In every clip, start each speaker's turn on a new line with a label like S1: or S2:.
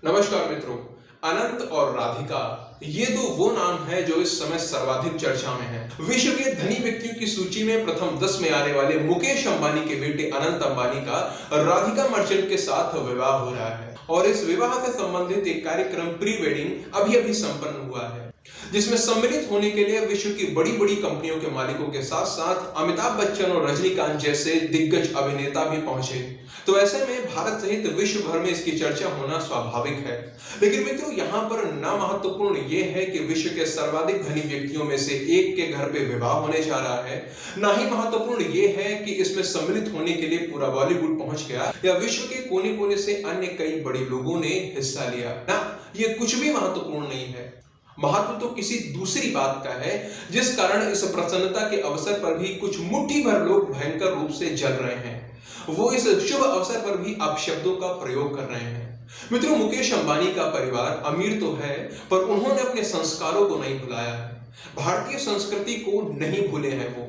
S1: नमस्कार मित्रों। अनंत और राधिका ये तो वो नाम है जो इस समय सर्वाधिक चर्चा में है। विश्व के धनी व्यक्तियों की सूची में प्रथम 10 में आने वाले मुकेश अंबानी के बेटे अनंत अंबानी का राधिका मर्चेंट के साथ विवाह हो रहा है और इस विवाह से संबंधित एक कार्यक्रम प्री वेडिंग अभी संपन्न हुआ है, जिसमें सम्मिलित होने के लिए विश्व की बड़ी बड़ी कंपनियों के मालिकों के साथ साथ अमिताभ बच्चन और रजनीकांत जैसे दिग्गज अभिनेता भी पहुंचे। तो ऐसे में भारत सहित विश्व भर में इसकी चर्चा होना स्वाभाविक है। लेकिन मित्रों, यहाँ पर ना महत्वपूर्ण ये है कि विश्व के सर्वाधिक धनी व्यक्तियों में से एक के घर पे विवाह होने जा रहा है, ना ही महत्वपूर्ण ये है कि इसमें सम्मिलित होने के लिए पूरा बॉलीवुड पहुंच गया या विश्व के कोने कोने से अन्य कई बड़े लोगों ने हिस्सा लिया। ना, ये कुछ भी महत्वपूर्ण नहीं है। महत्व तो किसी दूसरी बात का है, जिस कारण इस प्रसन्नता के अवसर पर भी कुछ मुट्ठी भर लोग भयंकर रूप से जल रहे हैं। वो इस शुभ अवसर पर भी अपशब्दों का प्रयोग कर रहे हैं। मित्रों, मुकेश अंबानी का परिवार अमीर तो है, पर उन्होंने अपने संस्कारों को नहीं भुलाया है। भारतीय संस्कृति को नहीं भूले हैं वो।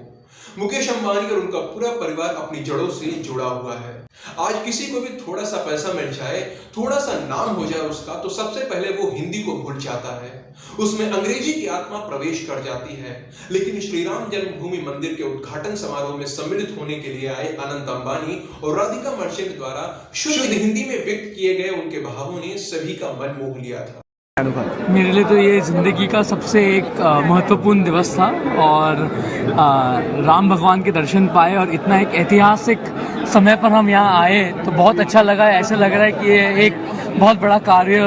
S1: मुकेश अंबानी और उनका पूरा परिवार अपनी जड़ों से जुड़ा हुआ है। आज किसी को भी थोड़ा सा पैसा मिल जाए, थोड़ा सा नाम हो जाए उसका, तो सबसे पहले वो हिंदी को भूल जाता है, उसमें अंग्रेजी की आत्मा प्रवेश कर जाती है। लेकिन श्री राम जन्मभूमि मंदिर के उद्घाटन समारोह में सम्मिलित होने के लिए आए अनंत अंबानी और राधिका मर्चेंट द्वारा शुद्ध हिंदी में व्यक्त किए गए उनके भावों ने सभी का मन मोह लिया था।
S2: मेरे लिए तो ये ज़िंदगी का सबसे एक महत्वपूर्ण दिवस था और राम भगवान के दर्शन पाए और इतना एक ऐतिहासिक समय पर हम यहाँ आए तो बहुत अच्छा लगा। ऐसा लग रहा है कि ये एक बहुत बड़ा कार्य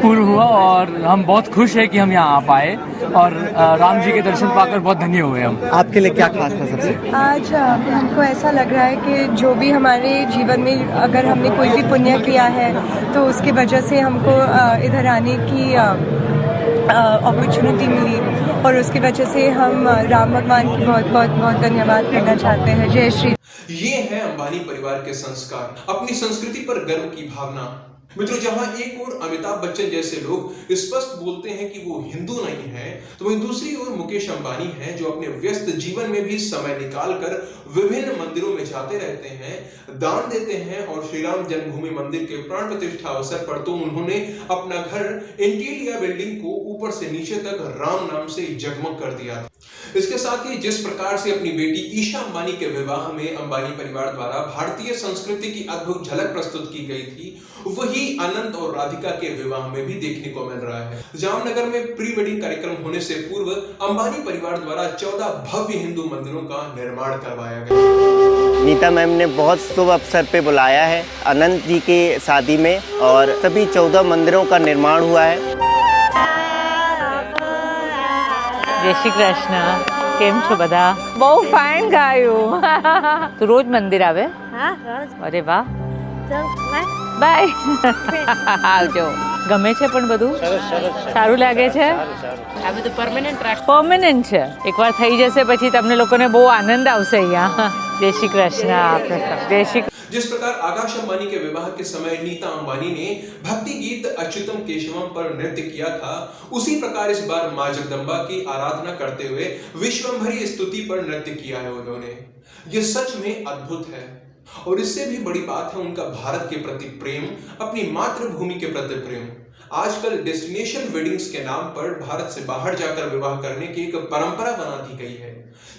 S2: पूर्ण हुआ और हम बहुत खुश हैं कि हम यहाँ आ पाए और राम जी के दर्शन पाकर बहुत धन्य हुए हम।
S3: आपके लिए क्या खास था सबसे?
S4: आज हमको ऐसा लग रहा है कि जो भी हमारे जीवन में अगर हमने कोई भी पुण्य किया है तो उसकी वजह से हमको इधर आने की अपॉर्चुनिटी मिली और उसकी वजह से हम राम भगवान की बहुत बहुत बहुत धन्यवाद करना चाहते हैं। जय श्री।
S1: ये है अंबानी परिवार के संस्कार, अपनी संस्कृति पर गर्व की भावना। मित्रों, जहां एक ओर अमिताभ बच्चन जैसे लोग स्पष्ट बोलते हैं कि वो हिंदू नहीं है, तो वहीं दूसरी ओर मुकेश अंबानी हैं जो अपने व्यस्त जीवन में भी समय निकालकर विभिन्न मंदिरों में जाते रहते हैं, दान देते हैं और श्री राम जन्मभूमि मंदिर के प्राण प्रतिष्ठा अवसर पर तो उन्होंने अपना घर इंटीरियर बिल्डिंग को ऊपर से नीचे तक राम नाम से जगमग कर दिया था। इसके साथ ही जिस प्रकार से अपनी बेटी ईशा अंबानी के विवाह में अंबानी परिवार द्वारा भारतीय संस्कृति की अद्भुत झलक प्रस्तुत की गई थी, वही अनंत और राधिका के विवाह में भी देखने को मिल रहा है। जामनगर में प्री वेडिंग कार्यक्रम होने से पूर्व अंबानी परिवार द्वारा 14 भव्य हिंदू मंदिरों का निर्माण करवाया गया।
S3: नीता मैम ने बहुत शुभ अवसर पे बुलाया है अनंत जी के शादी में और सभी 14 मंदिरों का निर्माण हुआ है।
S5: जय श्री कृष्ण। केम छो बधा? बहु फाइन गायो। तो रोज मंदिर आवे? हाँ, रोज। अरे वाह। બાય. આવજો. ગમે છે પણ બધું સારું લાગે છે? આ બધું પરમેનન્ટ છે. એકવાર થઈ જશે પછી તમને લોકોને બહુ આનંદ આવશે અહીંયા. જય શ્રી કૃષ્ણ. આપણે સબ જય શ્રી।
S1: जिस प्रकार आकाश अंबानी के विवाह के समय नीता अंबानी ने भक्ति गीत अच्युतम केशवम पर नृत्य किया था, उसी प्रकार इस बार मां जगदम्बा की आराधना करते हुए विश्वम्भरी स्तुति पर नृत्य किया है उन्होंने। ये सच में अद्भुत है और इससे भी बड़ी बात है उनका भारत के प्रति प्रेम, अपनी मातृभूमि के प्रति प्रेम। आजकल डेस्टिनेशन वेडिंग्स के नाम पर भारत से बाहर जाकर विवाह करने की एक परंपरा बना दी गई है।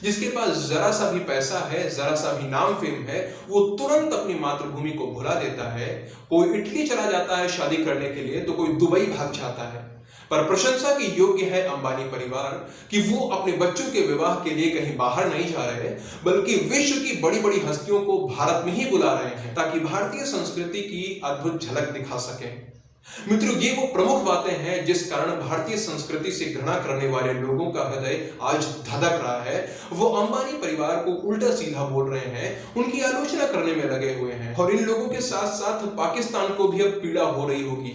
S1: जिसके पास जरा सा भी पैसा है, जरा सा भी नाम फेम है, वो तुरंत अपनी मातृभूमि को भुला देता है। कोई इटली चला जाता है शादी करने के लिए, तो कोई दुबई भाग जाता है। पर प्रशंसा की योग्य है अंबानी परिवार कि वो अपने बच्चों के विवाह के लिए कहीं बाहर नहीं जा रहे, बल्कि विश्व की बड़ी बड़ी हस्तियों को भारत में ही बुला रहे हैं ताकि भारतीय संस्कृति की अद्भुत झलक दिखा सकें। मित्रों, ये वो प्रमुख बातें हैं जिस कारण भारतीय संस्कृति से घृणा करने वाले लोगों का हृदय आज धधक रहा है। वो अंबानी परिवार को उल्टा सीधा बोल रहे हैं, उनकी आलोचना करने में लगे हुए हैं और इन लोगों के साथ साथ पाकिस्तान को भी अब पीड़ा हो रही होगी।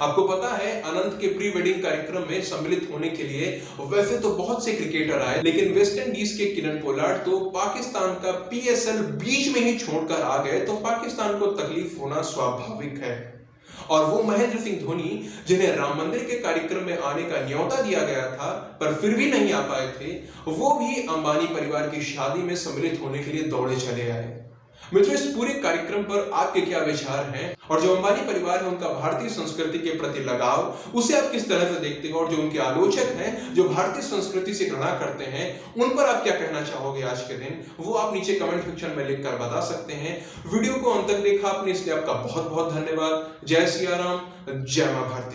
S1: आपको पता है, अनंत के प्री वेडिंग कार्यक्रम में सम्मिलित होने के लिए वैसे तो बहुत से क्रिकेटर आए, लेकिन वेस्ट इंडीज के किरण पोलार्ड तो पाकिस्तान का PSL बीच में ही छोड़कर आ गए, तो पाकिस्तान को तकलीफ होना स्वाभाविक है। और वो महेंद्र सिंह धोनी, जिन्हें राम मंदिर के कार्यक्रम में आने का न्योता दिया गया था पर फिर भी नहीं आ पाए थे, वो भी अंबानी परिवार की शादी में सम्मिलित होने के लिए दौड़े चले आए। मित्रों, इस पूरे कार्यक्रम पर आपके क्या विचार हैं और जो अंबानी परिवार है उनका भारतीय संस्कृति के प्रति लगाव उसे आप किस तरह से देखते हैं, और जो उनके आलोचक हैं जो भारतीय संस्कृति से घृणा करते हैं उन पर आप क्या कहना चाहोगे आज के दिन, वो आप नीचे कमेंट सेक्शन में लिखकर बता सकते हैं। वीडियो को अंत तक देखा आपने इसलिए आपका बहुत बहुत धन्यवाद। जय सिया राम, जय मां भारती।